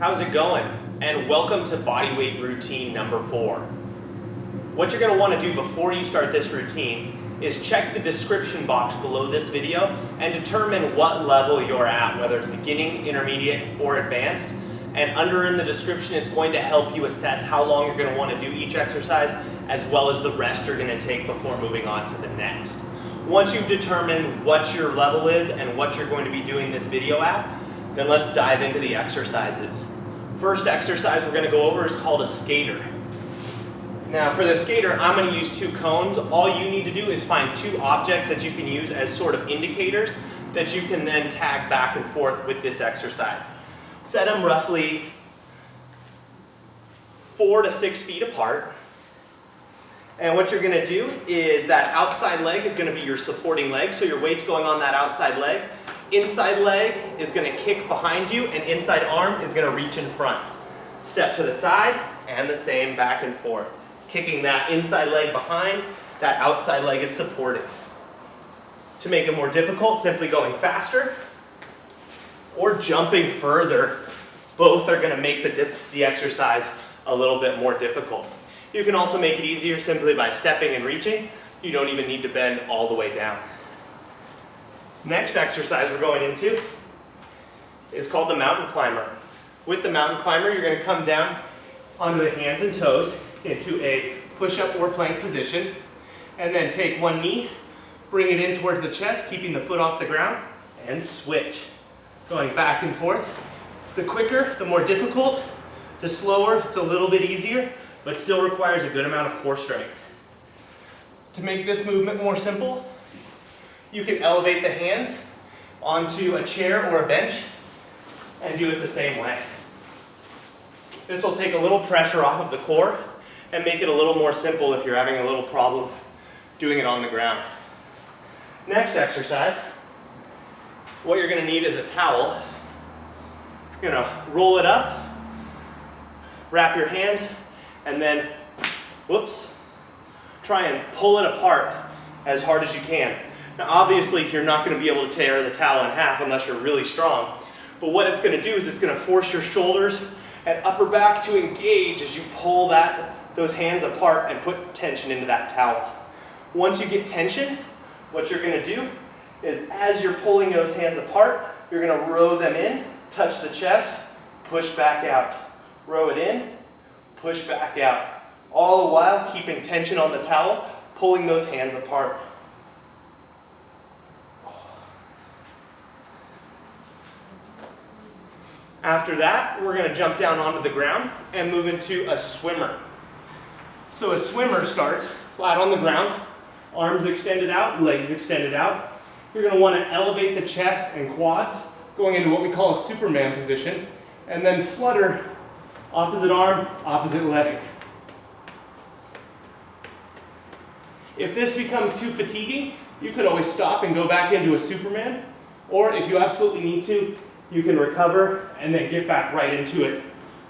How's it going? And welcome to bodyweight routine number 4. What you're going to want to do before you start this routine is check the description box below this video and determine what level you're at, whether it's beginning, intermediate, or advanced. And under in the description, it's going to help you assess how long you're going to want to do each exercise, as well as the rest you're going to take before moving on to the next. Once you've determined what your level is and what you're going to be doing this video at, then let's dive into the exercises. First exercise we're going to go over is called a skater. Now for the skater, I'm going to use 2 cones. All you need to do is find 2 objects that you can use as sort of indicators that you can then tag back and forth with this exercise. Set them roughly 4 to 6 feet apart. And what you're going to do is that outside leg is going to be your supporting leg, so your weight's going on that outside leg. Inside leg is going to kick behind you, and inside arm is going to reach in front. Step to the side, and the same back and forth. Kicking that inside leg behind, that outside leg is supported. To make it more difficult, simply going faster or jumping further. Both are going to make the exercise a little bit more difficult. You can also make it easier simply by stepping and reaching. You don't even need to bend all the way down. Next exercise we're going into is called the mountain climber. With the mountain climber, you're going to come down onto the hands and toes into a push-up or plank position, and then take one knee, bring it in towards the chest, keeping the foot off the ground, and switch. Going back and forth. The quicker, the more difficult. The slower, it's a little bit easier, but still requires a good amount of core strength. To make this movement more simple, you can elevate the hands onto a chair or a bench and do it the same way. This will take a little pressure off of the core and make it a little more simple if you're having a little problem doing it on the ground. Next exercise, what you're going to need is a towel. You're going to roll it up, wrap your hands, and then, try and pull it apart as hard as you can. Now obviously you're not going to be able to tear the towel in half unless you're really strong, but what it's going to do is it's going to force your shoulders and upper back to engage as you pull those hands apart and put tension into that towel. Once you get tension, what you're going to do is as you're pulling those hands apart, you're going to row them in, touch the chest, push back out. Row it in, push back out. All the while keeping tension on the towel, pulling those hands apart. After that, we're going to jump down onto the ground and move into a swimmer. So a swimmer starts flat on the ground, arms extended out, legs extended out. You're going to want to elevate the chest and quads, going into what we call a Superman position, and then flutter opposite arm, opposite leg. If this becomes too fatiguing, you could always stop and go back into a Superman, or if you absolutely need to, you can recover and then get back right into it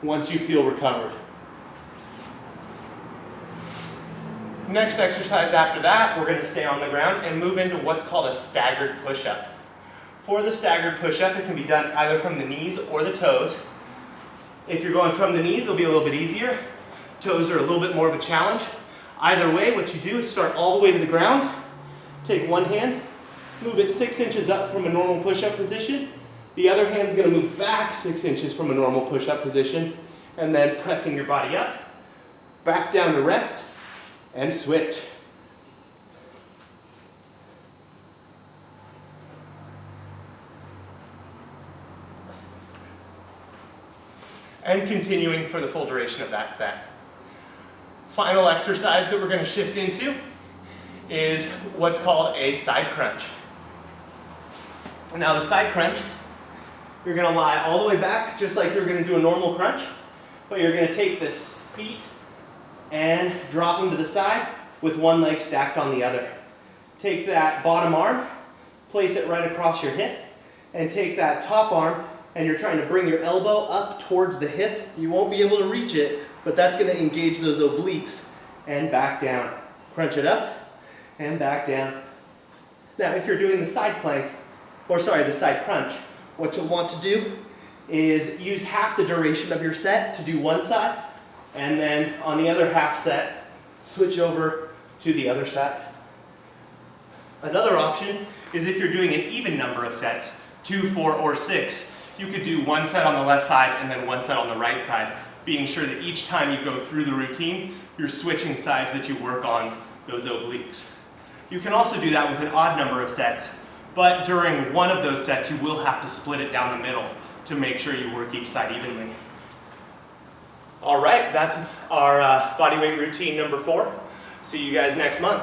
once you feel recovered. Next exercise after that, we're going to stay on the ground and move into what's called a staggered push up. For the staggered push up, it can be done either from the knees or the toes. If you're going from the knees, it'll be a little bit easier. Toes are a little bit more of a challenge. Either way, what you do is start all the way to the ground, take one hand, move it 6 inches up from a normal push-up position. The other hand's going to move back 6 inches from a normal push-up position, and then pressing your body up, back down to rest, and switch. And continuing for the full duration of that set. Final exercise that we're going to shift into is what's called a side crunch. Now the side crunch, you're going to lie all the way back just like you're going to do a normal crunch, but you're going to take the feet and drop them to the side with one leg stacked on the other. Take that bottom arm, place it right across your hip, and take that top arm and you're trying to bring your elbow up towards the hip. You won't be able to reach it, but that's going to engage those obliques, and back down. Crunch it up and back down. Now if you're doing the side plank, the side crunch, what you'll want to do is use half the duration of your set to do one side, and then on the other half set, switch over to the other side. Another option is if you're doing an even number of sets, 2, 4, or 6, you could do one set on the left side and then one set on the right side, being sure that each time you go through the routine, you're switching sides that you work on those obliques. You can also do that with an odd number of sets, but during one of those sets, you will have to split it down the middle to make sure you work each side evenly. All right, that's our bodyweight routine number 4. See you guys next month.